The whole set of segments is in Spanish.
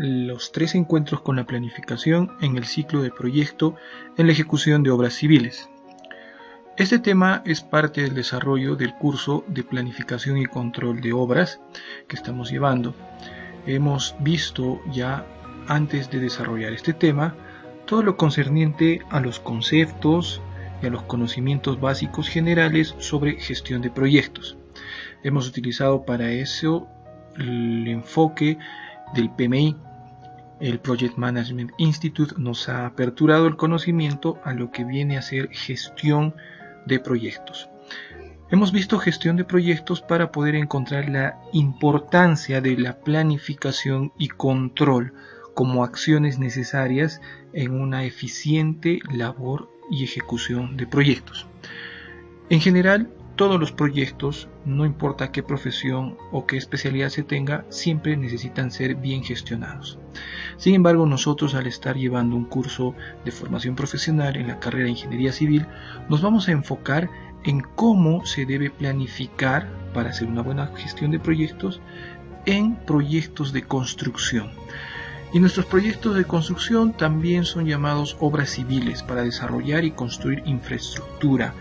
los 3 encuentros con la planificación en el ciclo de proyecto en la ejecución de obras civiles. Este tema es parte del desarrollo del curso de planificación y control de obras que estamos llevando. Hemos visto ya antes de desarrollar este tema todo lo concerniente a los conceptos y a los conocimientos básicos generales sobre gestión de proyectos. Hemos utilizado para eso el enfoque del PMI. El Project Management Institute nos ha aperturado el conocimiento a lo que viene a ser gestión de proyectos. Hemos visto gestión de proyectos para poder encontrar la importancia de la planificación y control como acciones necesarias en una eficiente labor y ejecución de proyectos. En general, todos los proyectos, no importa qué profesión o qué especialidad se tenga, siempre necesitan ser bien gestionados. Sin embargo, nosotros, al estar llevando un curso de formación profesional en la carrera de Ingeniería Civil, nos vamos a enfocar en cómo se debe planificar para hacer una buena gestión de proyectos en proyectos de construcción. Y nuestros proyectos de construcción también son llamados obras civiles para desarrollar y construir infraestructura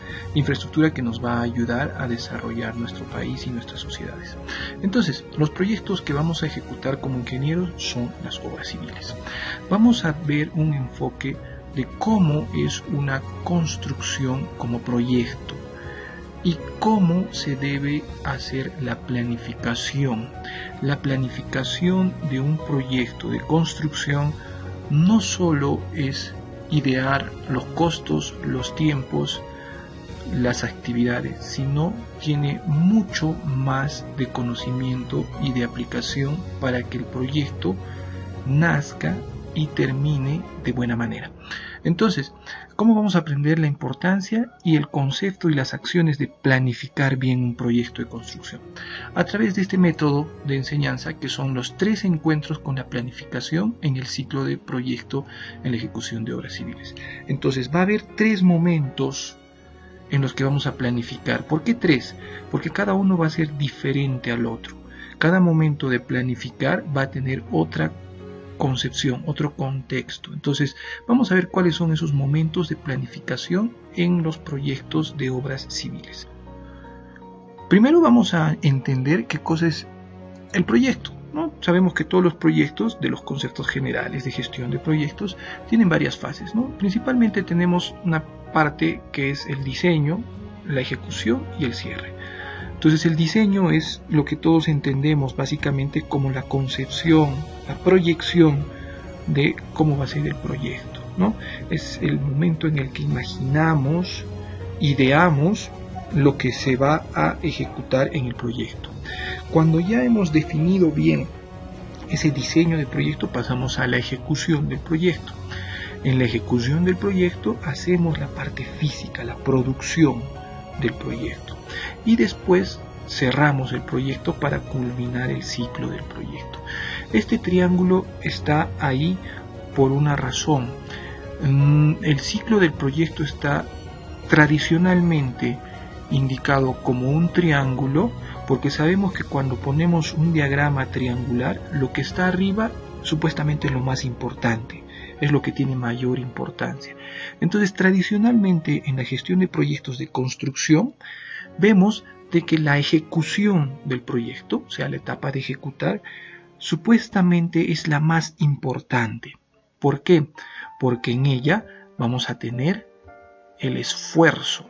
que nos va a ayudar a desarrollar nuestro país y nuestras sociedades. Entonces, los proyectos que vamos a ejecutar como ingenieros son las obras civiles. Vamos a ver un enfoque de cómo es una construcción como proyecto y cómo se debe hacer la planificación. La planificación de un proyecto de construcción no solo es idear los costos, los tiempos, las actividades, sino tiene mucho más de conocimiento y de aplicación para que el proyecto nazca y termine de buena manera. Entonces, ¿cómo vamos a aprender la importancia y el concepto y las acciones de planificar bien un proyecto de construcción? A través de este método de enseñanza, que son los 3 encuentros con la planificación en el ciclo de proyecto en la ejecución de obras civiles. Entonces, va a haber 3 momentos en los que vamos a planificar. ¿Por qué 3? Porque cada uno va a ser diferente al otro. Cada momento de planificar va a tener otra concepción, otro contexto. Entonces, vamos a ver cuáles son esos momentos de planificación en los proyectos de obras civiles. Primero vamos a entender qué cosa es el proyecto, ¿no? Sabemos que todos los proyectos de los conceptos generales de gestión de proyectos tienen varias fases, ¿no? Principalmente tenemos una parte que es el diseño, la ejecución y el cierre. Entonces, el diseño es lo que todos entendemos básicamente como la concepción, la proyección de cómo va a ser el proyecto, ¿no? Es el momento en el que imaginamos, ideamos lo que se va a ejecutar en el proyecto. Cuando ya hemos definido bien ese diseño del proyecto, pasamos a la ejecución del proyecto. En la ejecución del proyecto hacemos la parte física, la producción del proyecto. Y después cerramos el proyecto para culminar el ciclo del proyecto. Este triángulo está ahí por una razón. El ciclo del proyecto está tradicionalmente indicado como un triángulo porque sabemos que cuando ponemos un diagrama triangular, lo que está arriba supuestamente es lo más importante, es lo que tiene mayor importancia. Entonces, tradicionalmente en la gestión de proyectos de construcción vemos de que la ejecución del proyecto, o sea, la etapa de ejecutar, supuestamente es la más importante. ¿Por qué? Porque en ella vamos a tener el esfuerzo,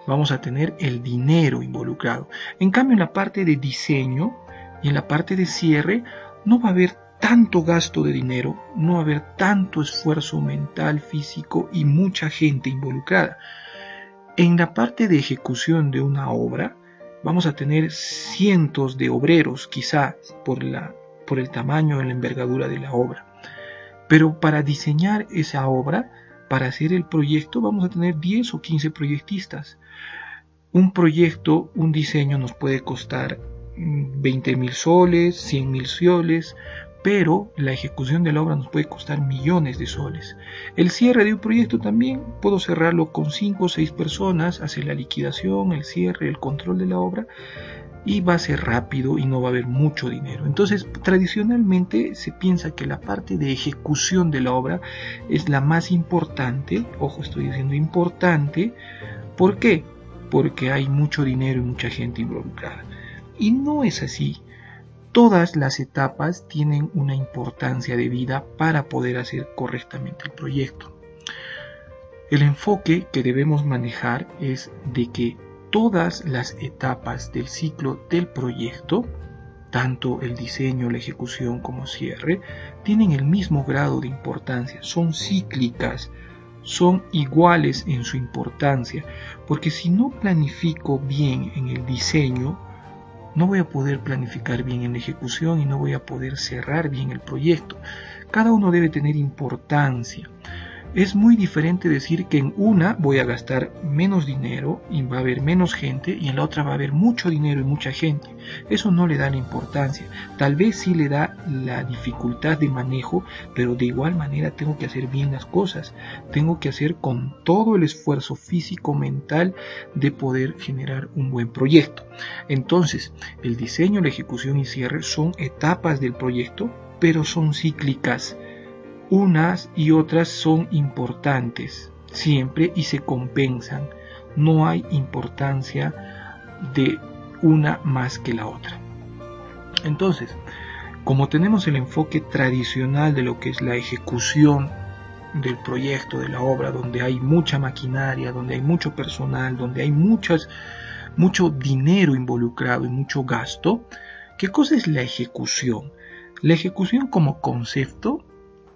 vamos a tener el dinero involucrado. En cambio, en la parte de diseño y en la parte de cierre no va a haber tanto gasto de dinero, no va a haber tanto esfuerzo mental, físico y mucha gente involucrada. En la parte de ejecución de una obra vamos a tener cientos de obreros, quizá por el tamaño y la envergadura de la obra. Pero para diseñar esa obra, para hacer el proyecto, vamos a tener 10 o 15 proyectistas. Un proyecto, un diseño nos puede costar 20.000 soles, 100.000 soles, pero la ejecución de la obra nos puede costar millones de soles. El cierre de un proyecto también puedo cerrarlo con 5 o 6 personas, hacer la liquidación, el cierre, el control de la obra, y va a ser rápido y no va a haber mucho dinero. Entonces, tradicionalmente se piensa que la parte de ejecución de la obra es la más importante. Ojo, estoy diciendo importante. ¿Por qué? Porque hay mucho dinero y mucha gente involucrada. Y no es así. Todas las etapas tienen una importancia de vida para poder hacer correctamente el proyecto. El enfoque que debemos manejar es de que todas las etapas del ciclo del proyecto, tanto el diseño, la ejecución como cierre, tienen el mismo grado de importancia, son cíclicas, son iguales en su importancia, porque si no planifico bien en el diseño, no voy a poder planificar bien en la ejecución y no voy a poder cerrar bien el proyecto. Cada uno debe tener importancia. Es muy diferente decir que en una voy a gastar menos dinero y va a haber menos gente, y en la otra va a haber mucho dinero y mucha gente. Eso no le da la importancia. Tal vez sí le da la dificultad de manejo, pero de igual manera tengo que hacer bien las cosas. Tengo que hacer con todo el esfuerzo físico, mental, de poder generar un buen proyecto. Entonces, el diseño, la ejecución y cierre son etapas del proyecto, pero son cíclicas. Unas y otras son importantes siempre y se compensan. No hay importancia de una más que la otra. Entonces, como tenemos el enfoque tradicional de lo que es la ejecución del proyecto, de la obra, donde hay mucha maquinaria, donde hay mucho personal, donde hay mucho dinero involucrado y mucho gasto, ¿qué cosa es la ejecución? La ejecución como concepto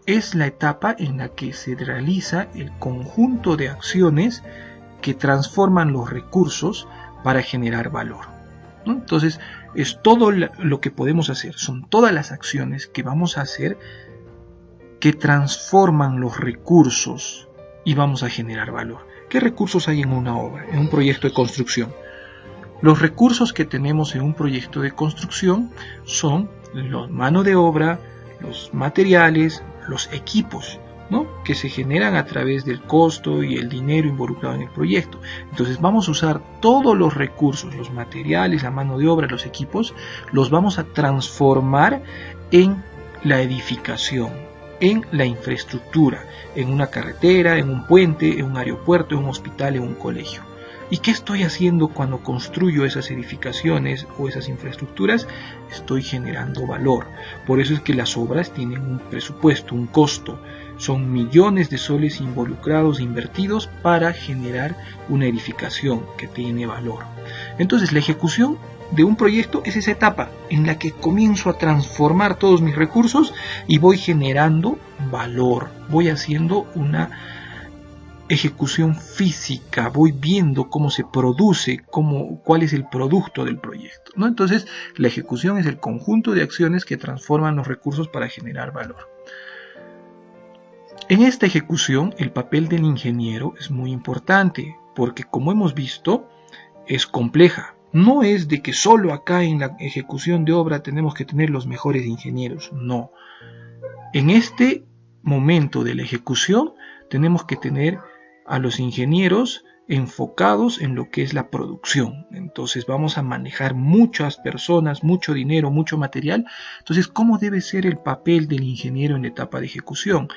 es la etapa en la que se realiza el conjunto de acciones que transforman los recursos para generar valor, ¿no? Entonces, es todo lo que podemos hacer, son todas las acciones que vamos a hacer que transforman los recursos y vamos a generar valor. ¿Qué recursos hay en una obra, en un proyecto de construcción? Los recursos que tenemos en un proyecto de construcción son la mano de obra, los materiales, los equipos, ¿no?, que se generan a través del costo y el dinero involucrado en el proyecto. Entonces vamos a usar todos los recursos, los materiales, la mano de obra, los equipos, los vamos a transformar en la edificación, en la infraestructura, en una carretera, en un puente, en un aeropuerto, en un hospital, en un colegio. ¿Y qué estoy haciendo cuando construyo esas edificaciones o esas infraestructuras? Estoy generando valor. Por eso es que las obras tienen un presupuesto, un costo. Son millones de soles involucrados, invertidos para generar una edificación que tiene valor. Entonces, la ejecución de un proyecto es esa etapa en la que comienzo a transformar todos mis recursos y voy generando valor. Voy haciendo una ejecución física, voy viendo cómo se produce, cuál es el producto del proyecto, ¿no? Entonces, la ejecución es el conjunto de acciones que transforman los recursos para generar valor. En esta ejecución, el papel del ingeniero es muy importante, porque como hemos visto, es compleja. No es de que solo acá en la ejecución de obra tenemos que tener los mejores ingenieros, no. En este momento de la ejecución, tenemos que tener a los ingenieros enfocados en lo que es la producción. Entonces vamos a manejar muchas personas, mucho dinero, mucho material. Entonces, ¿cómo debe ser el papel del ingeniero en la etapa de ejecución?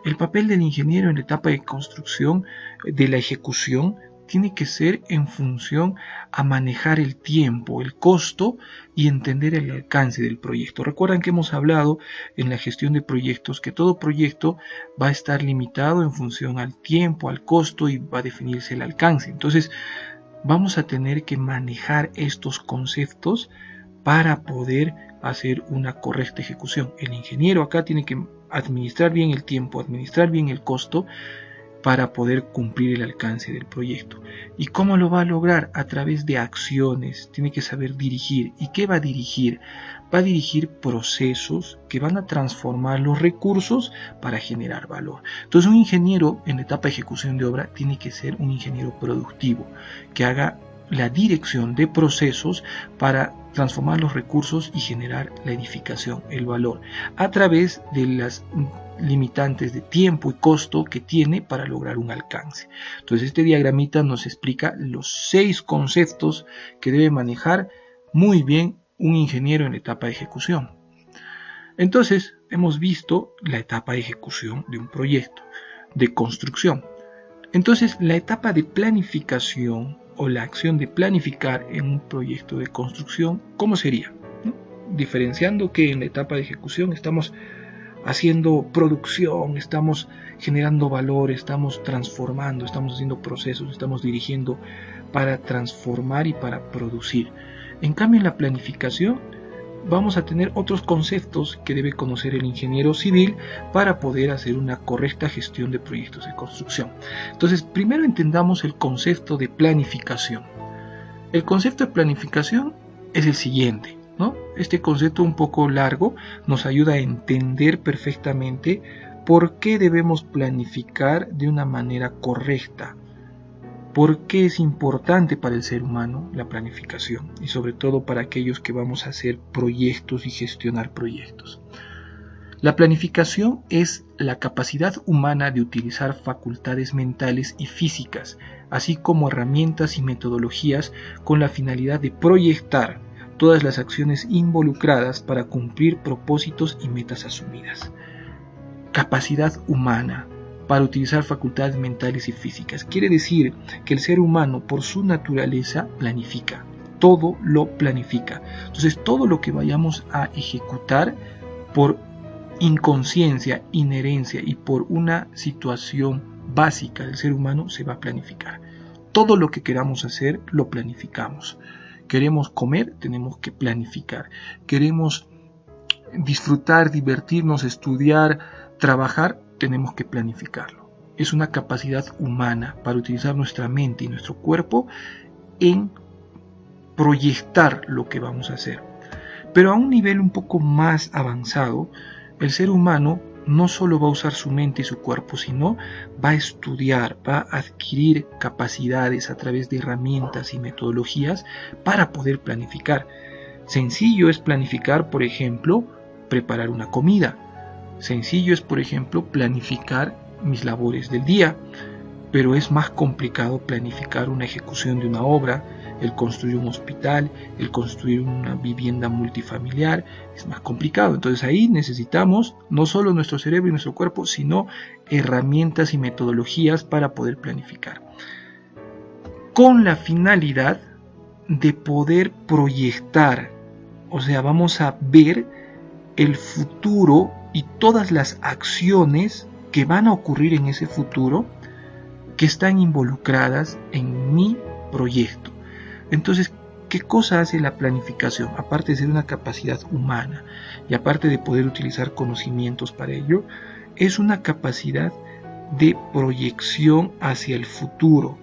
El papel del ingeniero en la etapa de construcción, de la ejecución, tiene que ser en función a manejar el tiempo, el costo y entender el alcance del proyecto. Recuerdan que hemos hablado en la gestión de proyectos que todo proyecto va a estar limitado en función al tiempo, al costo, y va a definirse el alcance. Entonces vamos a tener que manejar estos conceptos para poder hacer una correcta ejecución. El ingeniero acá tiene que administrar bien el tiempo, administrar bien el costo, para poder cumplir el alcance del proyecto. ¿Y cómo lo va a lograr? A través de acciones. Tiene que saber dirigir. ¿Y qué va a dirigir? Va a dirigir procesos que van a transformar los recursos para generar valor. Entonces, un ingeniero en la etapa de ejecución de obra tiene que ser un ingeniero productivo, que haga la dirección de procesos para transformar los recursos y generar la edificación, el valor, a través de las limitantes de tiempo y costo que tiene para lograr un alcance. Entonces, este diagramita nos explica los 6 conceptos que debe manejar muy bien un ingeniero en la etapa de ejecución. Entonces, hemos visto la etapa de ejecución de un proyecto, de construcción. Entonces, la etapa de planificación o la acción de planificar en un proyecto de construcción, ¿cómo sería? Diferenciando que en la etapa de ejecución estamos haciendo producción, estamos generando valor, estamos transformando, estamos haciendo procesos, estamos dirigiendo para transformar y para producir. En cambio, en la planificación vamos a tener otros conceptos que debe conocer el ingeniero civil para poder hacer una correcta gestión de proyectos de construcción. Entonces, primero entendamos el concepto de planificación. El concepto de planificación es el siguiente, ¿no? Este concepto un poco largo nos ayuda a entender perfectamente por qué debemos planificar de una manera correcta. ¿Por qué es importante para el ser humano la planificación? Y sobre todo para aquellos que vamos a hacer proyectos y gestionar proyectos. La planificación es la capacidad humana de utilizar facultades mentales y físicas, así como herramientas y metodologías con la finalidad de proyectar todas las acciones involucradas para cumplir propósitos y metas asumidas. Capacidad humana para utilizar facultades mentales y físicas. Quiere decir que el ser humano, por su naturaleza, planifica. Todo lo planifica. Entonces, todo lo que vayamos a ejecutar por inconsciencia, inherencia y por una situación básica del ser humano, se va a planificar. Todo lo que queramos hacer, lo planificamos. Queremos comer, tenemos que planificar. Queremos disfrutar, divertirnos, estudiar, trabajar, tenemos que planificarlo. Es una capacidad humana para utilizar nuestra mente y nuestro cuerpo en proyectar lo que vamos a hacer. Pero a un nivel un poco más avanzado, el ser humano no solo va a usar su mente y su cuerpo, sino va a estudiar, va a adquirir capacidades a través de herramientas y metodologías para poder planificar. Sencillo es planificar, por ejemplo, preparar una comida. Sencillo es, por ejemplo, planificar mis labores del día, pero es más complicado planificar una ejecución de una obra, el construir un hospital, el construir una vivienda multifamiliar, es más complicado. Entonces ahí necesitamos no solo nuestro cerebro y nuestro cuerpo, sino herramientas y metodologías para poder planificar, con la finalidad de poder proyectar, o sea, vamos a ver el futuro y todas las acciones que van a ocurrir en ese futuro que están involucradas en mi proyecto. Entonces, ¿qué cosa hace la planificación? Aparte de ser una capacidad humana y aparte de poder utilizar conocimientos para ello, es una capacidad de proyección hacia el futuro.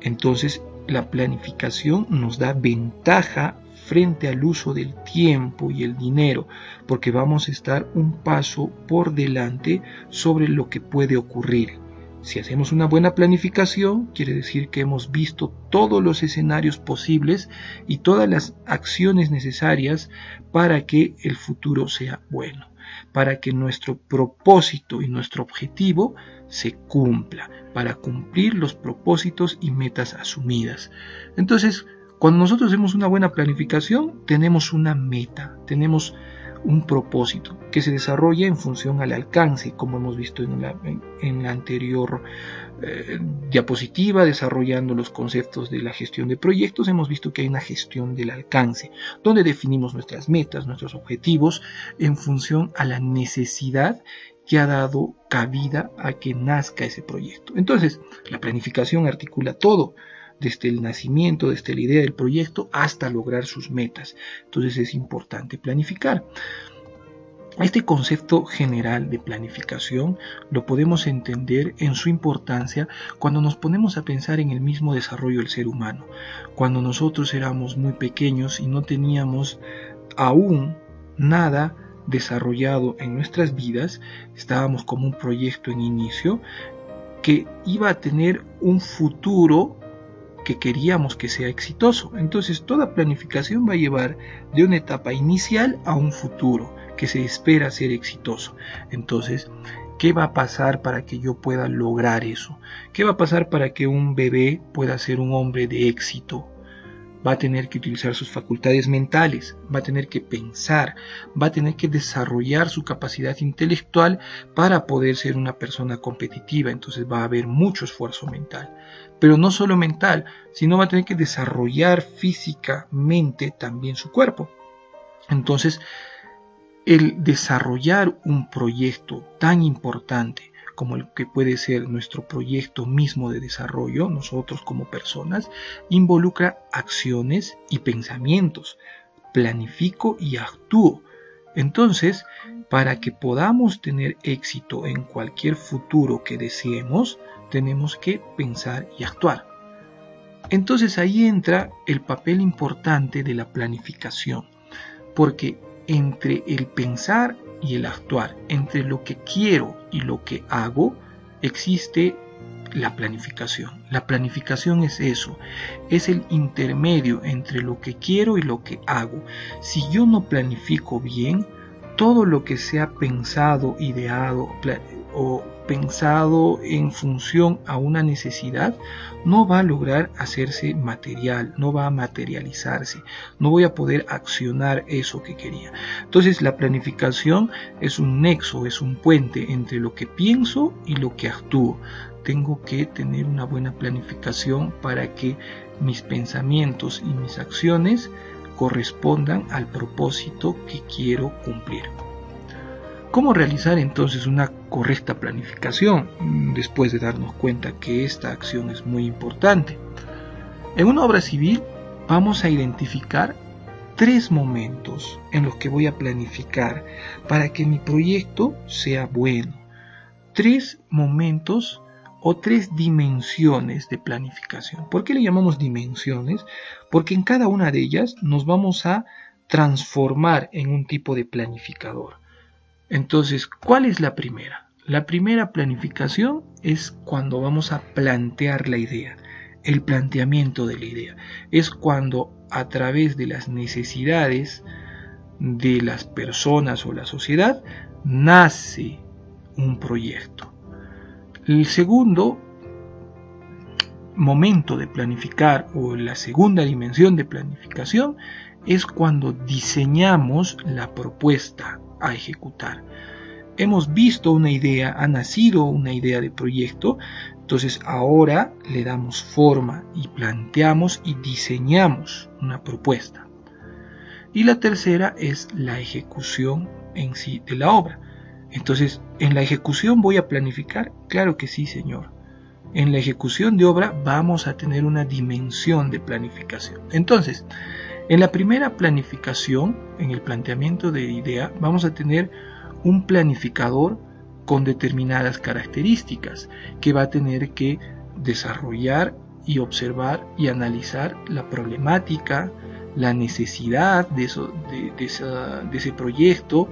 Entonces, la planificación nos da ventaja frente al uso del tiempo y el dinero, porque vamos a estar un paso por delante sobre lo que puede ocurrir. Si hacemos una buena planificación, quiere decir que hemos visto todos los escenarios posibles y todas las acciones necesarias para que el futuro sea bueno, para que nuestro propósito y nuestro objetivo se cumpla, para cumplir los propósitos y metas asumidas. Entonces, cuando nosotros hacemos una buena planificación, tenemos una meta, tenemos un propósito que se desarrolla en función al alcance, como hemos visto en la anterior diapositiva, desarrollando los conceptos de la gestión de proyectos. Hemos visto que hay una gestión del alcance, donde definimos nuestras metas, nuestros objetivos, en función a la necesidad que ha dado cabida a que nazca ese proyecto. Entonces, la planificación articula todo, desde el nacimiento, desde la idea del proyecto hasta lograr sus metas. Entonces es importante planificar. Este concepto general de planificación lo podemos entender en su importancia cuando nos ponemos a pensar en el mismo desarrollo del ser humano. Cuando nosotros éramos muy pequeños y no teníamos aún nada desarrollado en nuestras vidas, estábamos como un proyecto en inicio que iba a tener un futuro que queríamos que sea exitoso. Entonces toda planificación va a llevar de una etapa inicial a un futuro que se espera ser exitoso. Entonces, ¿qué va a pasar para que yo pueda lograr eso? ¿Qué va a pasar para que un bebé pueda ser un hombre de éxito? va a tener que utilizar sus facultades mentales, va a tener que pensar, va a tener que desarrollar su capacidad intelectual para poder ser una persona competitiva. Entonces va a haber mucho esfuerzo mental, pero no solo mental, sino va a tener que desarrollar físicamente también su cuerpo. Entonces, el desarrollar un proyecto tan importante como el que puede ser nuestro proyecto mismo de desarrollo, nosotros como personas, involucra acciones y pensamientos. Planifico y actúo. Entonces, para que podamos tener éxito en cualquier futuro que deseemos, tenemos que pensar y actuar. Entonces ahí entra el papel importante de la planificación, porque entre el pensar y el actuar, entre lo que quiero y lo que hago, existe la planificación. La planificación es eso, es el intermedio entre lo que quiero y lo que hago. Si yo no planifico bien, todo lo que sea pensado, ideado o pensado en función a una necesidad no va a lograr hacerse material, no va a materializarse, no voy a poder accionar eso que quería. Entonces la planificación es un nexo, es un puente entre lo que pienso y lo que actúo. Tengo que tener una buena planificación para que mis pensamientos y mis acciones correspondan al propósito que quiero cumplir. ¿Cómo realizar entonces una correcta planificación después de darnos cuenta que esta acción es muy importante? En una obra civil vamos a identificar 3 momentos en los que voy a planificar para que mi proyecto sea bueno. 3 momentos o 3 dimensiones de planificación. ¿Por qué le llamamos dimensiones? Porque en cada una de ellas nos vamos a transformar en un tipo de planificador. Entonces, ¿cuál es la primera? La primera planificación es cuando vamos a plantear la idea, el planteamiento de la idea. Es cuando a través de las necesidades de las personas o la sociedad nace un proyecto. El segundo momento de planificar o la segunda dimensión de planificación es cuando diseñamos la propuesta a ejecutar. Hemos visto una idea, ha nacido una idea de proyecto, entonces ahora le damos forma y planteamos y diseñamos una propuesta. Y la tercera es la ejecución en sí de la obra. Entonces, ¿en la ejecución voy a planificar? Claro que sí, señor. En la ejecución de obra vamos a tener una dimensión de planificación. Entonces, en la primera planificación, en el planteamiento de idea, vamos a tener un planificador con determinadas características que va a tener que desarrollar y observar y analizar la problemática, la necesidad de ese proyecto,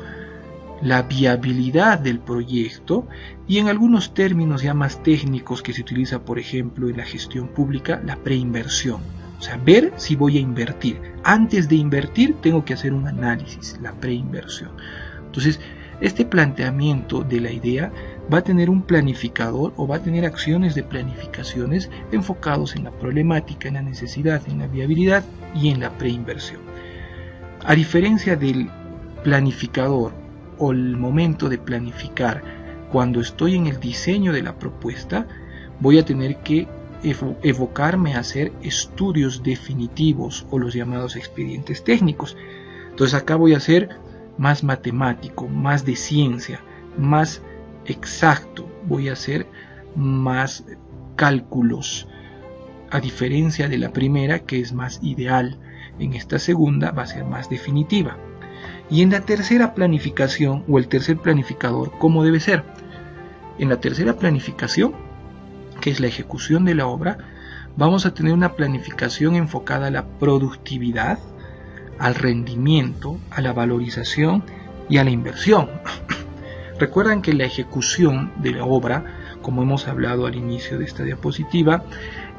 la viabilidad del proyecto y en algunos términos ya más técnicos que se utiliza, por ejemplo, en la gestión pública, la preinversión. O sea, ver si voy a invertir. Antes de invertir tengo que hacer un análisis, la preinversión. Entonces, este planteamiento de la idea va a tener un planificador o va a tener acciones de planificaciones enfocados en la problemática, en la necesidad, en la viabilidad y en la preinversión. A diferencia del planificador o el momento de planificar, cuando estoy en el diseño de la propuesta, voy a tener que evocarme a hacer estudios definitivos o los llamados expedientes técnicos. Entonces acá voy a ser más matemático, más de ciencia, más exacto, voy a hacer más cálculos, a diferencia de la primera que es más ideal. En esta segunda va a ser más definitiva. Y en la tercera planificación o el tercer planificador, ¿cómo debe ser? En la tercera planificación, que es la ejecución de la obra, vamos a tener una planificación enfocada a la productividad, al rendimiento, a la valorización y a la inversión. Recuerdan que la ejecución de la obra, como hemos hablado al inicio de esta diapositiva,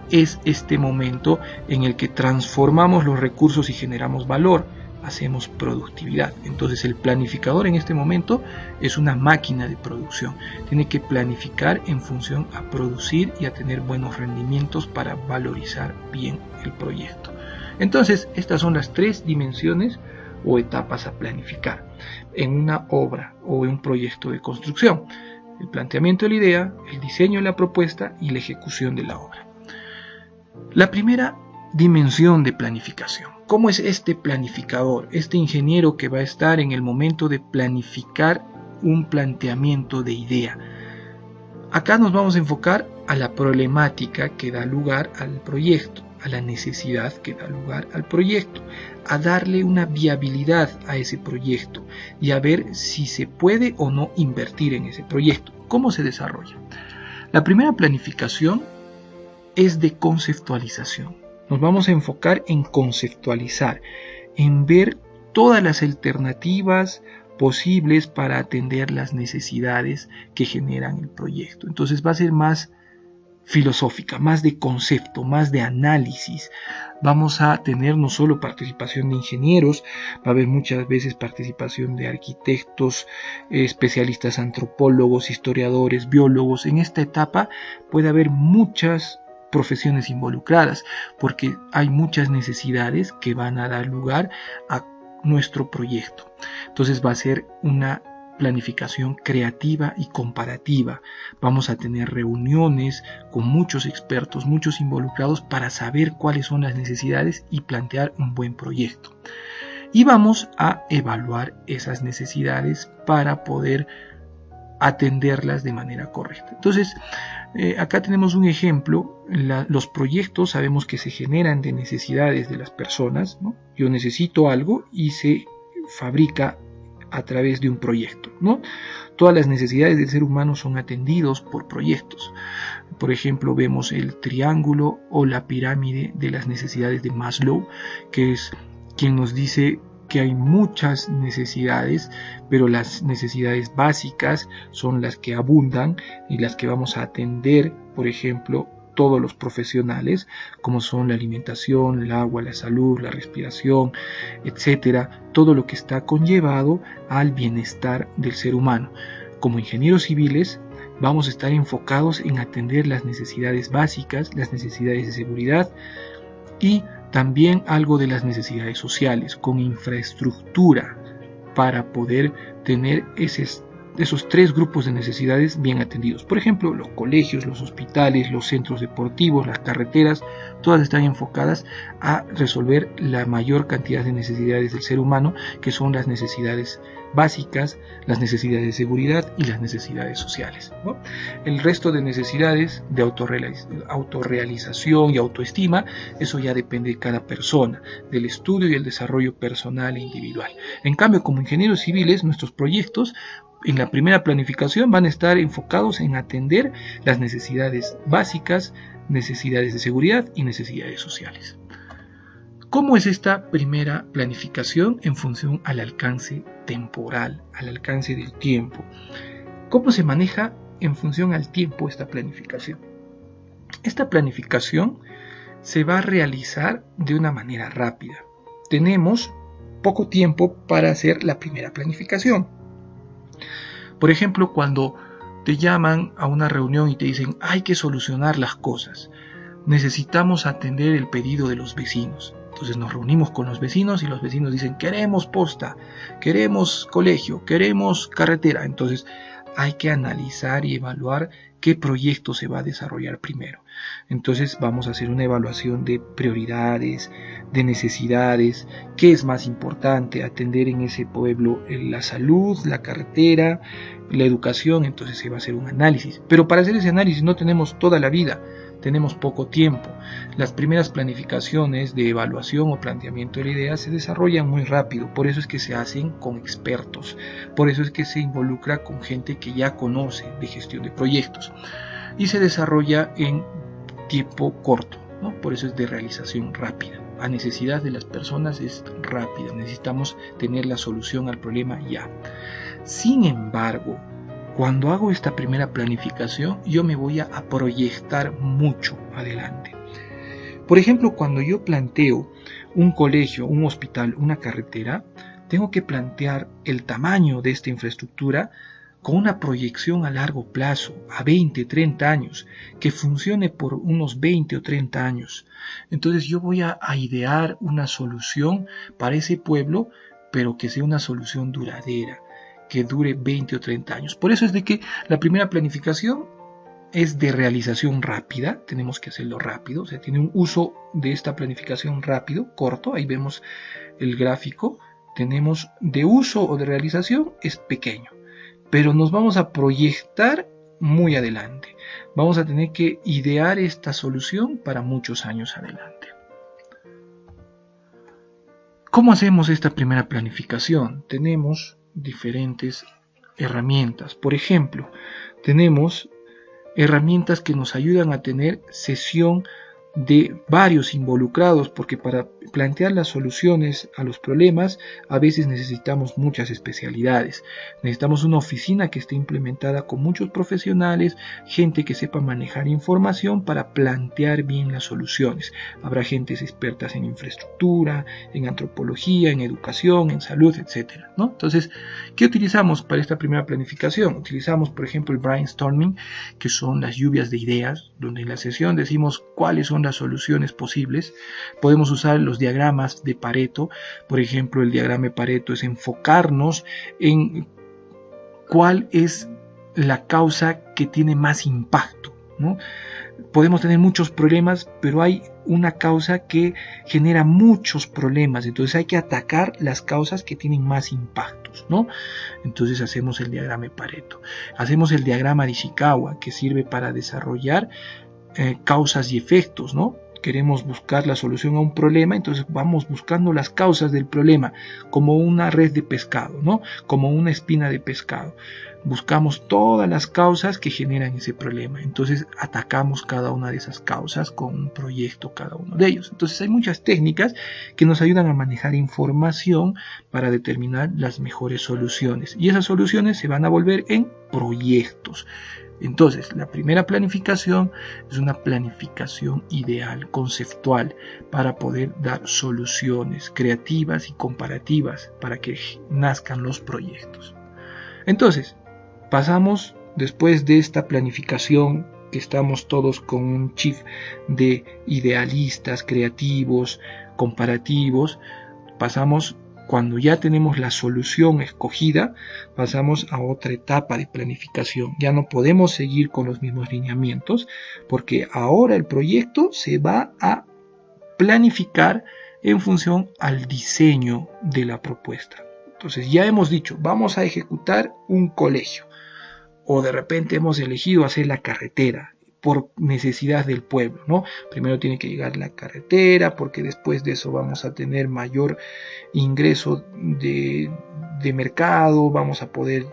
es este momento en el que transformamos los recursos y generamos valor, hacemos productividad. Entonces el planificador en este momento es una máquina de producción. Tiene que planificar en función a producir y a tener buenos rendimientos para valorizar bien el proyecto. Entonces, estas son las 3 dimensiones o etapas a planificar en una obra o en un proyecto de construcción: el planteamiento de la idea, el diseño de la propuesta y la ejecución de la obra. La primera dimensión de planificación: ¿cómo es este planificador, este ingeniero que va a estar en el momento de planificar un planteamiento de idea? Acá nos vamos a enfocar a la problemática que da lugar al proyecto, a la necesidad que da lugar al proyecto, a darle una viabilidad a ese proyecto y a ver si se puede o no invertir en ese proyecto. ¿Cómo se desarrolla? La primera planificación es de conceptualización. Nos vamos a enfocar en conceptualizar, en ver todas las alternativas posibles para atender las necesidades que generan el proyecto. Entonces va a ser más filosófica, más de concepto, más de análisis. Vamos a tener no solo participación de ingenieros, va a haber muchas veces participación de arquitectos, especialistas antropólogos, historiadores, biólogos. En esta etapa puede haber muchas profesiones involucradas, porque hay muchas necesidades que van a dar lugar a nuestro proyecto. Entonces va a ser una planificación creativa y comparativa. Vamos a tener reuniones con muchos expertos, muchos involucrados, para saber cuáles son las necesidades y plantear un buen proyecto. Y vamos a evaluar esas necesidades para poder atenderlas de manera correcta. Entonces, acá tenemos un ejemplo. Los proyectos sabemos que se generan de necesidades de las personas, ¿no? Yo necesito algo y se fabrica a través de un proyecto, ¿no? Todas las necesidades del ser humano son atendidos por proyectos. Por ejemplo, vemos el triángulo o la pirámide de las necesidades de Maslow, que es quien nos dice que hay muchas necesidades, pero las necesidades básicas son las que abundan y las que vamos a atender, por ejemplo, todos los profesionales, como son la alimentación, el agua, la salud, la respiración, etcétera, todo lo que está conllevado al bienestar del ser humano. Como ingenieros civiles, vamos a estar enfocados en atender las necesidades básicas, las necesidades de seguridad y también algo de las necesidades sociales, con infraestructura para poder tener esos 3 grupos de necesidades bien atendidos. Por ejemplo, los colegios, los hospitales, los centros deportivos, las carreteras, todas están enfocadas a resolver la mayor cantidad de necesidades del ser humano, que son las necesidades básicas, las necesidades de seguridad y las necesidades sociales, ¿no? El resto de necesidades de autorrealización y autoestima, eso ya depende de cada persona, del estudio y el desarrollo personal e individual. En cambio, como ingenieros civiles, nuestros proyectos en la primera planificación van a estar enfocados en atender las necesidades básicas, necesidades de seguridad y necesidades sociales. ¿Cómo es esta primera planificación en función al alcance temporal, al alcance del tiempo? ¿Cómo se maneja en función al tiempo esta planificación? Esta planificación se va a realizar de una manera rápida. Tenemos poco tiempo para hacer la primera planificación. Por ejemplo, cuando te llaman a una reunión y te dicen hay que solucionar las cosas, necesitamos atender el pedido de los vecinos. Entonces nos reunimos con los vecinos y los vecinos dicen queremos posta, queremos colegio, queremos carretera. Entonces hay que analizar y evaluar qué proyecto se va a desarrollar primero. Entonces vamos a hacer una evaluación de prioridades, de necesidades, qué es más importante atender en ese pueblo, la salud, la carretera, la educación. Entonces se va a hacer un análisis. Pero para hacer ese análisis no tenemos toda la vida, tenemos poco tiempo. Las primeras planificaciones de evaluación o planteamiento de la idea se desarrollan muy rápido, por eso es que se hacen con expertos, por eso es que se involucra con gente que ya conoce de gestión de proyectos y se desarrolla en tiempo corto, ¿no? Por eso es de realización rápida. A necesidad de las personas es rápida, necesitamos tener la solución al problema ya. Sin embargo, cuando hago esta primera planificación, yo me voy a proyectar mucho adelante. Por ejemplo, cuando yo planteo un colegio, un hospital, una carretera, tengo que plantear el tamaño de esta infraestructura con una proyección a largo plazo, a 20, 30 años, que funcione por unos 20 o 30 años. Entonces yo voy a idear una solución para ese pueblo, pero que sea una solución duradera, que dure 20 o 30 años. Por eso es de que la primera planificación es de realización rápida, tenemos que hacerlo rápido, o sea, tiene un uso de esta planificación rápido, corto, ahí vemos el gráfico, tenemos de uso o de realización es pequeño, pero nos vamos a proyectar muy adelante, vamos a tener que idear esta solución para muchos años adelante. ¿Cómo hacemos esta primera planificación? Tenemos diferentes herramientas, por ejemplo, tenemos herramientas que nos ayudan a tener sesión de varios involucrados, porque para plantear las soluciones a los problemas a veces necesitamos muchas especialidades. Necesitamos una oficina que esté implementada con muchos profesionales, gente que sepa manejar información para plantear bien las soluciones. Habrá gentes expertas en infraestructura, en antropología, en educación, en salud, etc., ¿no? Entonces, ¿qué utilizamos para esta primera planificación? Utilizamos, por ejemplo, el brainstorming, que son las lluvias de ideas, donde en la sesión decimos cuáles son las soluciones posibles. Podemos usar los diagramas de Pareto. Por ejemplo, el diagrama de Pareto es enfocarnos en cuál es la causa que tiene más impacto, ¿no? Podemos tener muchos problemas, pero hay una causa que genera muchos problemas, entonces hay que atacar las causas que tienen más impactos, ¿no? Entonces hacemos el diagrama de Pareto. Hacemos el diagrama de Ishikawa, que sirve para desarrollar causas y efectos, ¿no? Queremos buscar la solución a un problema, entonces vamos buscando las causas del problema, como una red de pescado, ¿no? Como una espina de pescado. Buscamos todas las causas que generan ese problema, entonces atacamos cada una de esas causas con un proyecto cada uno de ellos. Entonces hay muchas técnicas que nos ayudan a manejar información para determinar las mejores soluciones, y esas soluciones se van a volver en proyectos. Entonces, la primera planificación es una planificación ideal, conceptual, para poder dar soluciones creativas y comparativas para que nazcan los proyectos. Entonces, pasamos después de esta planificación, que estamos todos con un chip de idealistas, creativos, comparativos, pasamos. Cuando ya tenemos la solución escogida, pasamos a otra etapa de planificación. Ya no podemos seguir con los mismos lineamientos, porque ahora el proyecto se va a planificar en función al diseño de la propuesta. Entonces ya hemos dicho, vamos a ejecutar un colegio, o de repente hemos elegido hacer la carretera por necesidad del pueblo, ¿no? Primero tiene que llegar la carretera, porque después de eso vamos a tener mayor ingreso de mercado, vamos a poder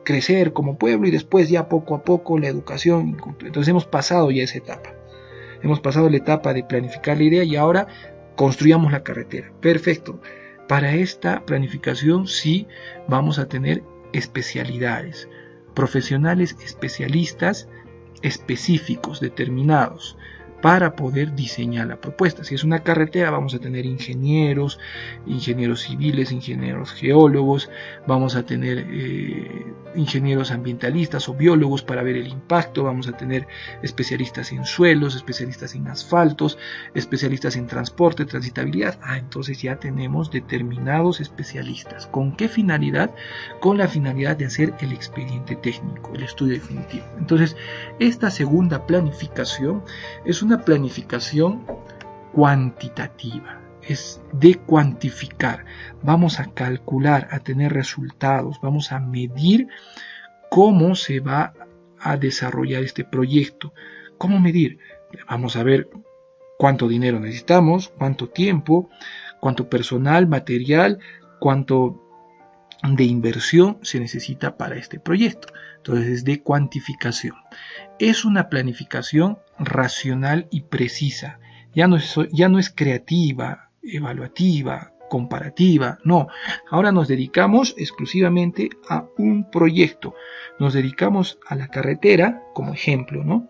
crecer como pueblo, y después ya poco a poco la educación. Entonces hemos pasado ya esa etapa. Hemos pasado la etapa de planificar la idea y ahora construyamos la carretera. Perfecto. Para esta planificación sí vamos a tener especialidades, profesionales especialistas específicos, determinados, para poder diseñar la propuesta. Si es una carretera, vamos a tener ingenieros civiles, ingenieros geólogos, vamos a tener ingenieros ambientalistas o biólogos para ver el impacto, vamos a tener especialistas en suelos, especialistas en asfaltos, especialistas en transporte, transitabilidad. Entonces ya tenemos determinados especialistas. ¿Con qué finalidad? Con la finalidad de hacer el expediente técnico, el estudio definitivo. Entonces, esta segunda planificación es una planificación cuantitativa, es de cuantificar. Vamos a calcular, a tener resultados, vamos a medir cómo se va a desarrollar este proyecto. ¿Cómo medir? Vamos a ver cuánto dinero necesitamos, cuánto tiempo, cuánto personal, material, cuánto de inversión se necesita para este proyecto. Entonces es de cuantificación. Es una planificación racional y precisa. Ya no es creativa, evaluativa, comparativa, no. Ahora nos dedicamos exclusivamente a un proyecto. Nos dedicamos a la carretera como ejemplo, ¿no?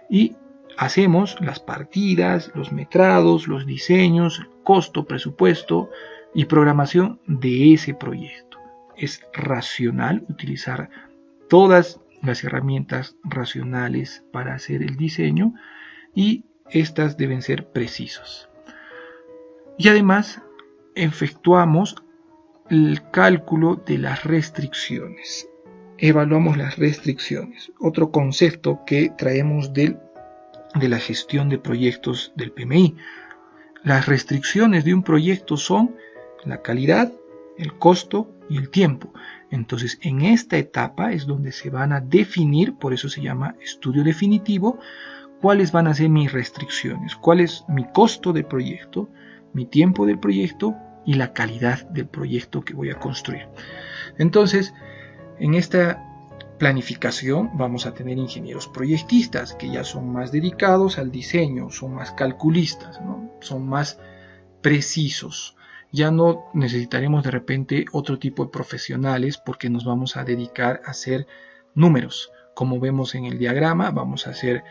Y hacemos las partidas, los metrados, los diseños, costo, presupuesto y programación de ese proyecto. Es racional utilizar todas las herramientas racionales para hacer el diseño y estas deben ser precisos. Y además efectuamos el cálculo de las restricciones. Evaluamos las restricciones, otro concepto que traemos de la gestión de proyectos del PMI. Las restricciones de un proyecto son la calidad, el costo y el tiempo. Entonces, en esta etapa es donde se van a definir, por eso se llama estudio definitivo, cuáles van a ser mis restricciones, cuál es mi costo del proyecto, mi tiempo del proyecto y la calidad del proyecto que voy a construir. Entonces, en esta planificación vamos a tener ingenieros proyectistas que ya son más dedicados al diseño, son más calculistas, ¿no? Son más precisos. Ya no necesitaremos de repente otro tipo de profesionales porque nos vamos a dedicar a hacer números. Como vemos en el diagrama, vamos a hacer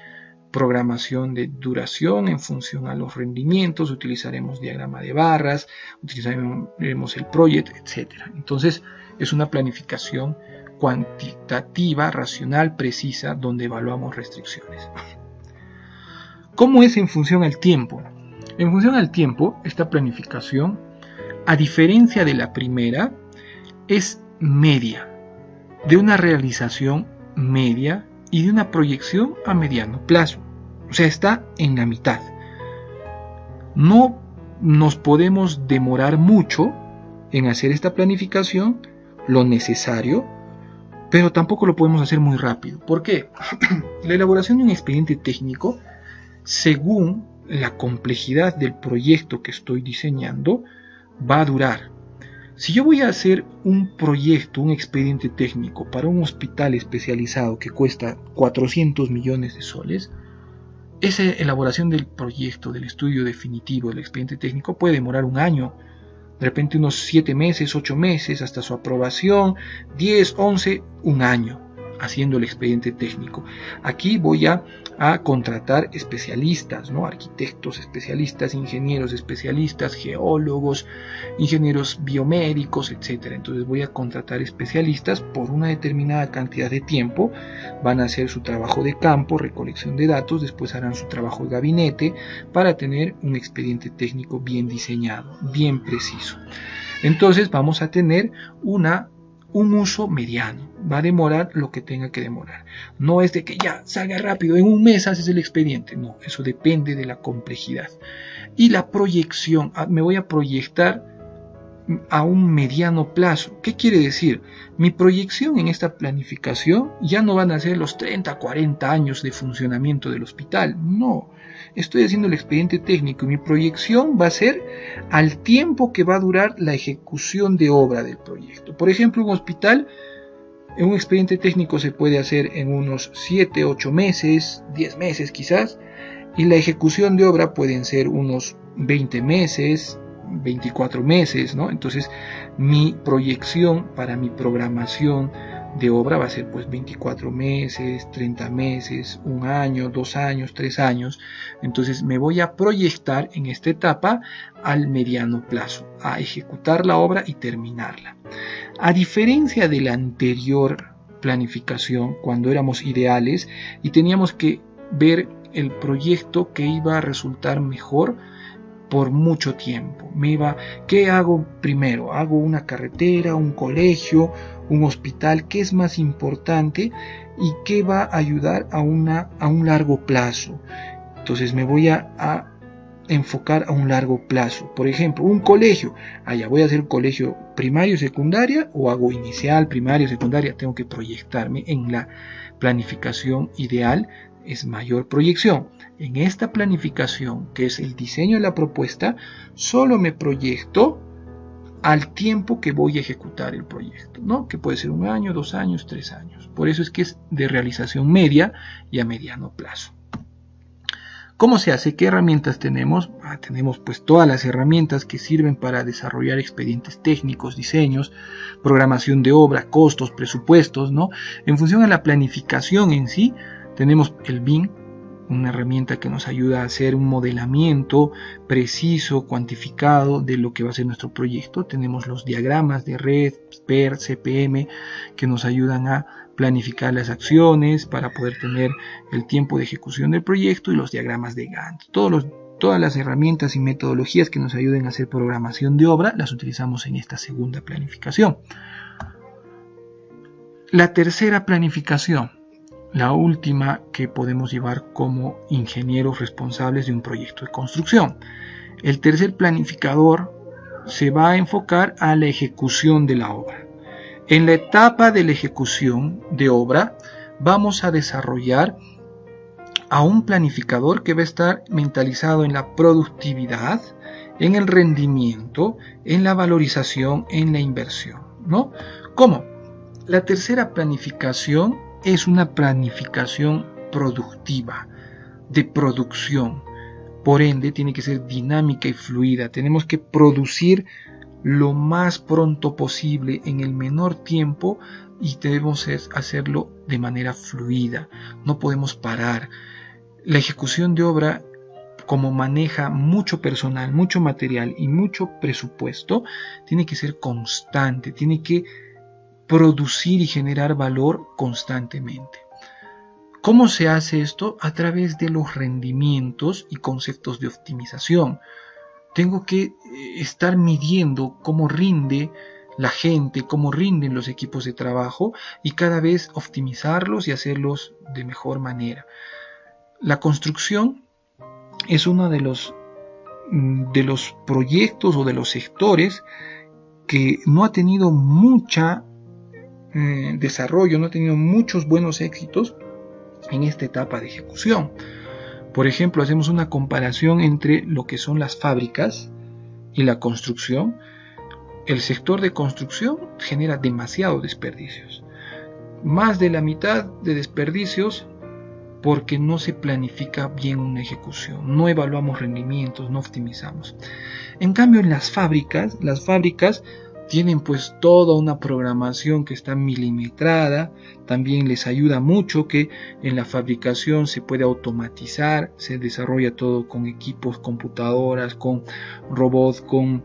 programación de duración en función a los rendimientos, utilizaremos diagrama de barras, utilizaremos el project, etc. Entonces es una planificación cuantitativa, racional, precisa, donde evaluamos restricciones. ¿Cómo es en función al tiempo? En función al tiempo, esta planificación, a diferencia de la primera, es media, de una realización media y de una proyección a mediano plazo. O sea, está en la mitad. No nos podemos demorar mucho en hacer esta planificación, lo necesario, pero tampoco lo podemos hacer muy rápido. ¿Por qué? La elaboración de un expediente técnico, según la complejidad del proyecto que estoy diseñando, va a durar. Si yo voy a hacer un proyecto, un expediente técnico para un hospital especializado que cuesta 400 millones de soles, esa elaboración del proyecto, del estudio definitivo del expediente técnico puede demorar un año, de repente unos 7 meses, 8 meses, hasta su aprobación, 10, 11, un año haciendo el expediente técnico. Aquí voy a contratar especialistas, ¿no? Arquitectos especialistas, ingenieros especialistas, geólogos, ingenieros biomédicos, etc. Entonces voy a contratar especialistas por una determinada cantidad de tiempo, van a hacer su trabajo de campo, recolección de datos, después harán su trabajo de gabinete para tener un expediente técnico bien diseñado, bien preciso. Entonces vamos a tener un uso mediano, va a demorar lo que tenga que demorar. No es de que ya salga rápido, en un mes haces el expediente, no, eso depende de la complejidad. Y la proyección, me voy a proyectar a un mediano plazo. ¿Qué quiere decir? Mi proyección en esta planificación ya no van a ser los 30, 40 años de funcionamiento del hospital, no. Estoy haciendo el expediente técnico y mi proyección va a ser al tiempo que va a durar la ejecución de obra del proyecto. Por ejemplo, un hospital, en un expediente técnico se puede hacer en unos 7, 8 meses, 10 meses quizás, y la ejecución de obra pueden ser unos 20 meses, 24 meses, ¿no? Entonces, mi proyección para mi programación de obra va a ser pues 24 meses, 30 meses, un año, 2 años, 3 años. Entonces me voy a proyectar en esta etapa al mediano plazo, a ejecutar la obra y terminarla. A diferencia de la anterior planificación, cuando éramos ideales y teníamos que ver el proyecto que iba a resultar mejor por mucho tiempo. ¿Qué hago primero? ¿Hago una carretera, un colegio, un hospital? ¿Qué es más importante y qué va a ayudar a un largo plazo? Entonces me voy a enfocar a un largo plazo. Por ejemplo, un colegio. Voy a hacer colegio primario, secundaria, o hago inicial, primario, secundaria. Tengo que proyectarme en la planificación ideal. Es mayor proyección. En esta planificación, que es el diseño de la propuesta, solo me proyecto al tiempo que voy a ejecutar el proyecto, ¿no? Que puede ser 1 año, 2 años, 3 años. Por eso es que es de realización media y a mediano plazo. ¿Cómo se hace? ¿Qué herramientas tenemos? Tenemos pues todas las herramientas que sirven para desarrollar expedientes técnicos, diseños, programación de obra, costos, presupuestos, ¿no? En función a la planificación en sí, tenemos el BIM, una herramienta que nos ayuda a hacer un modelamiento preciso, cuantificado de lo que va a ser nuestro proyecto. Tenemos los diagramas de red, PER, CPM, que nos ayudan a planificar las acciones para poder tener el tiempo de ejecución del proyecto, y los diagramas de Gantt. Todas las herramientas y metodologías que nos ayuden a hacer programación de obra las utilizamos en esta segunda planificación. La tercera planificación, la última que podemos llevar como ingenieros responsables de un proyecto de construcción. El tercer planificador se va a enfocar a la ejecución de la obra. En la etapa de la ejecución de obra vamos a desarrollar a un planificador que va a estar mentalizado en la productividad, en el rendimiento, en la valorización, en la inversión, ¿no? ¿Cómo? La tercera planificación es una planificación productiva, de producción. Por ende, tiene que ser dinámica y fluida. Tenemos que producir lo más pronto posible, en el menor tiempo, y debemos hacerlo de manera fluida. No podemos parar. La ejecución de obra, como maneja mucho personal, mucho material y mucho presupuesto, tiene que ser constante, tiene que producir y generar valor constantemente. ¿Cómo se hace esto? A través de los rendimientos y conceptos de optimización. Tengo que estar midiendo cómo rinde la gente, cómo rinden los equipos de trabajo, y cada vez optimizarlos y hacerlos de mejor manera. La construcción es uno de los proyectos o de los sectores que no ha tenido mucha desarrollo, no ha tenido muchos buenos éxitos en esta etapa de ejecución. Por ejemplo, hacemos una comparación entre lo que son las fábricas y la construcción. El sector de construcción genera demasiados desperdicios, más de la mitad de desperdicios, porque no se planifica bien una ejecución, no evaluamos rendimientos, no optimizamos. En cambio, en las fábricas tienen pues toda una programación que está milimetrada. También les ayuda mucho que en la fabricación se puede automatizar, se desarrolla todo con equipos, computadoras, con robots, con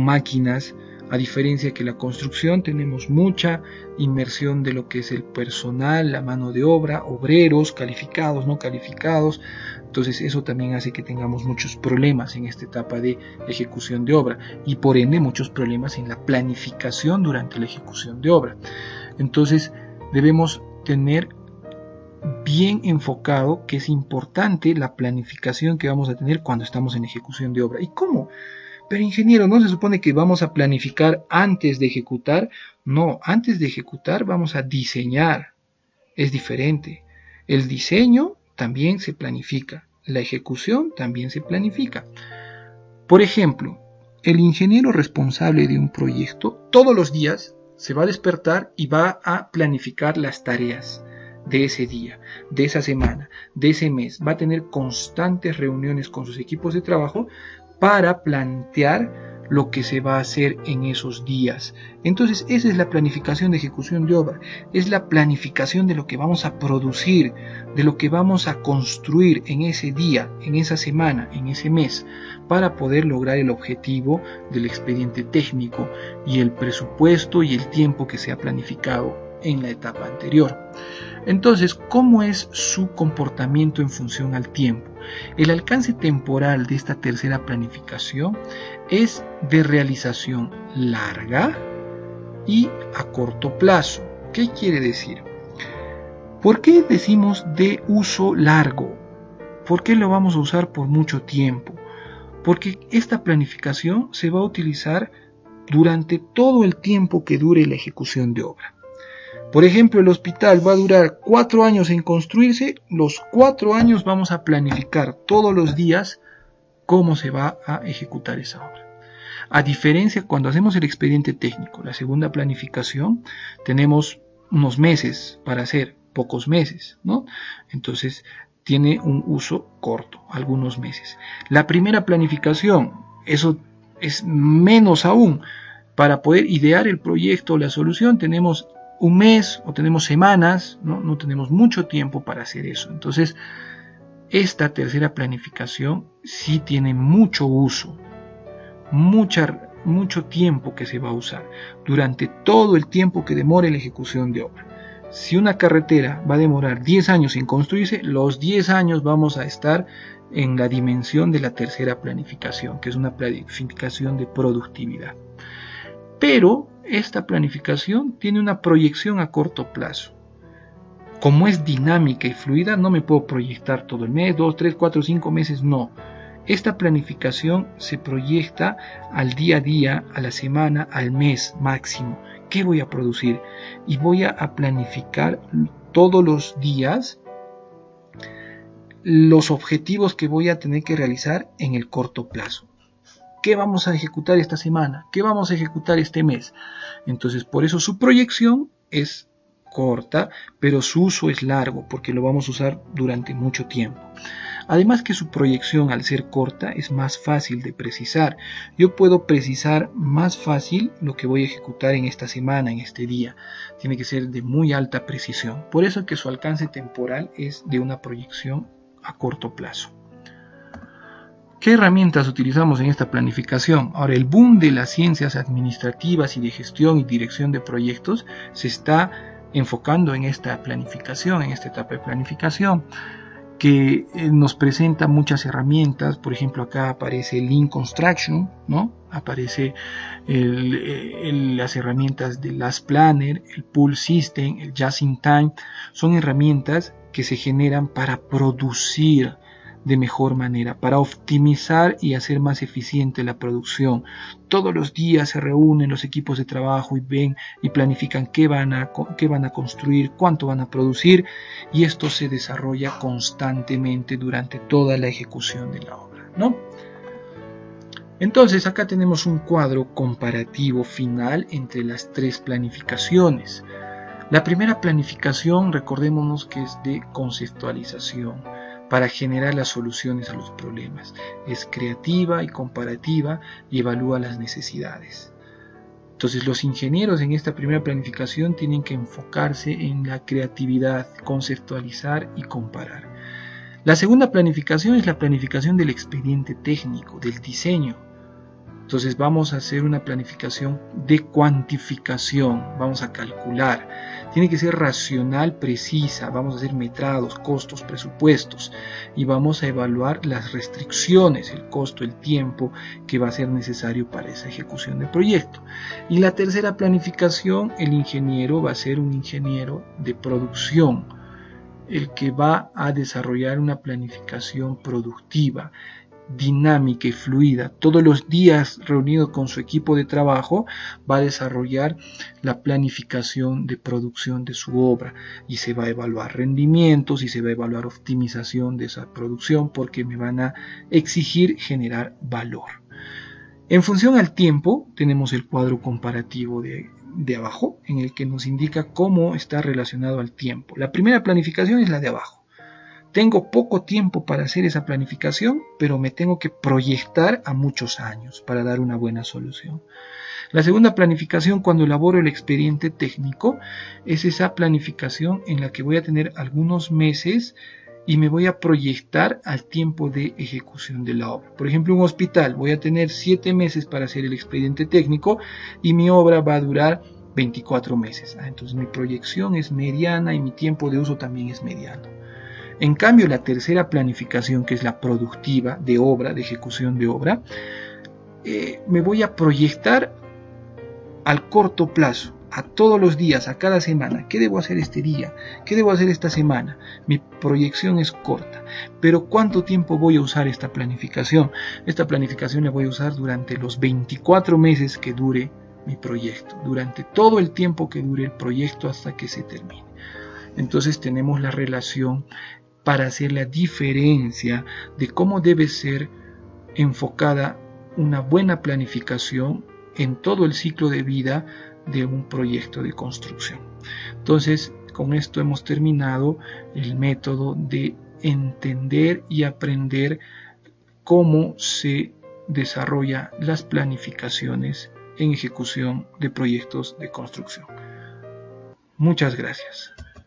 máquinas. A diferencia que la construcción tenemos mucha inmersión de lo que es el personal, la mano de obra, obreros calificados, no calificados. Entonces eso también hace que tengamos muchos problemas en esta etapa de ejecución de obra, y por ende muchos problemas en la planificación durante la ejecución de obra. Entonces debemos tener bien enfocado que es importante la planificación que vamos a tener cuando estamos en ejecución de obra. ¿Y cómo? Pero ingeniero, ¿no se supone que vamos a planificar antes de ejecutar? No, antes de ejecutar vamos a diseñar. Es diferente. El diseño también se planifica. La ejecución también se planifica. Por ejemplo, el ingeniero responsable de un proyecto todos los días se va a despertar y va a planificar las tareas de ese día, de esa semana, de ese mes. Va a tener constantes reuniones con sus equipos de trabajo para plantear lo que se va a hacer en esos días. Entonces esa es la planificación de ejecución de obra, es la planificación de lo que vamos a producir, de lo que vamos a construir en ese día, en esa semana, en ese mes, para poder lograr el objetivo del expediente técnico y el presupuesto y el tiempo que se ha planificado en la etapa anterior. Entonces, ¿cómo es su comportamiento en función al tiempo? El alcance temporal de esta tercera planificación es de realización larga y a corto plazo. ¿Qué quiere decir? ¿Por qué decimos de uso largo? ¿Por qué lo vamos a usar por mucho tiempo? Porque esta planificación se va a utilizar durante todo el tiempo que dure la ejecución de obra. Por ejemplo, el hospital va a durar 4 años en construirse. Los 4 años vamos a planificar todos los días cómo se va a ejecutar esa obra. A diferencia, cuando hacemos el expediente técnico, la segunda planificación, tenemos unos meses para hacer, pocos meses, ¿no? Entonces, tiene un uso corto, algunos meses. La primera planificación, eso es menos aún. Para poder idear el proyecto o la solución, tenemos un mes o tenemos semanas, no tenemos mucho tiempo para hacer eso. Entonces, esta tercera planificación sí tiene mucho uso, mucho tiempo que se va a usar durante todo el tiempo que demore la ejecución de obra. Si una carretera va a demorar 10 años en construirse, los 10 años vamos a estar en la dimensión de la tercera planificación, que es una planificación de productividad. Pero esta planificación tiene una proyección a corto plazo. Como es dinámica y fluida, no me puedo proyectar todo el mes, 2, 3, 4, 5 meses, no. Esta planificación se proyecta al día a día, a la semana, al mes máximo. ¿Qué voy a producir? Y voy a planificar todos los días los objetivos que voy a tener que realizar en el corto plazo. ¿Qué vamos a ejecutar esta semana? ¿Qué vamos a ejecutar este mes? Entonces, por eso su proyección es corta, pero su uso es largo, porque lo vamos a usar durante mucho tiempo. Además que su proyección, al ser corta, es más fácil de precisar. Yo puedo precisar más fácil lo que voy a ejecutar en esta semana, en este día. Tiene que ser de muy alta precisión. Por eso es que su alcance temporal es de una proyección a corto plazo. ¿Qué herramientas utilizamos en esta planificación? Ahora, el boom de las ciencias administrativas y de gestión y dirección de proyectos se está enfocando en esta planificación, en esta etapa de planificación, que nos presenta muchas herramientas. Por ejemplo, acá aparece el Lean Construction, ¿no? Aparece las herramientas de Last Planner, el Pull System, el Just in Time. Son herramientas que se generan para producir de mejor manera, para optimizar y hacer más eficiente la producción. Todos los días se reúnen los equipos de trabajo y ven y planifican qué van a construir, cuánto van a producir, y esto se desarrolla constantemente durante toda la ejecución de la obra, ¿no? Entonces acá tenemos un cuadro comparativo final entre las tres planificaciones. La primera planificación, recordémonos que es de conceptualización, para generar las soluciones a los problemas. Es creativa y comparativa y evalúa las necesidades. Entonces los ingenieros en esta primera planificación tienen que enfocarse en la creatividad, conceptualizar y comparar. La segunda planificación es la planificación del expediente técnico, del diseño. Entonces vamos a hacer una planificación de cuantificación, vamos a calcular. Tiene que ser racional, precisa, vamos a hacer metrados, costos, presupuestos, y vamos a evaluar las restricciones, el costo, el tiempo que va a ser necesario para esa ejecución del proyecto. Y la tercera planificación, el ingeniero va a ser un ingeniero de producción, el que va a desarrollar una planificación productiva, dinámica y fluida. Todos los días, reunido con su equipo de trabajo, va a desarrollar la planificación de producción de su obra, y se va a evaluar rendimientos y se va a evaluar optimización de esa producción, porque me van a exigir generar valor. En función al tiempo, tenemos el cuadro comparativo de abajo, en el que nos indica cómo está relacionado al tiempo. La primera planificación es la de abajo. Tengo poco tiempo para hacer esa planificación, pero me tengo que proyectar a muchos años para dar una buena solución. La segunda planificación, cuando elaboro el expediente técnico, es esa planificación en la que voy a tener algunos meses y me voy a proyectar al tiempo de ejecución de la obra. Por ejemplo, un hospital, voy a tener 7 meses para hacer el expediente técnico y mi obra va a durar 24 meses. Entonces mi proyección es mediana y mi tiempo de uso también es mediano. En cambio, la tercera planificación, que es la productiva de obra, de ejecución de obra, me voy a proyectar al corto plazo, a todos los días, a cada semana. ¿Qué debo hacer este día? ¿Qué debo hacer esta semana? Mi proyección es corta. Pero ¿cuánto tiempo voy a usar esta planificación? Esta planificación la voy a usar durante los 24 meses que dure mi proyecto, durante todo el tiempo que dure el proyecto hasta que se termine. Entonces tenemos la relación para hacer la diferencia de cómo debe ser enfocada una buena planificación en todo el ciclo de vida de un proyecto de construcción. Entonces, con esto hemos terminado el método de entender y aprender cómo se desarrollan las planificaciones en ejecución de proyectos de construcción. Muchas gracias.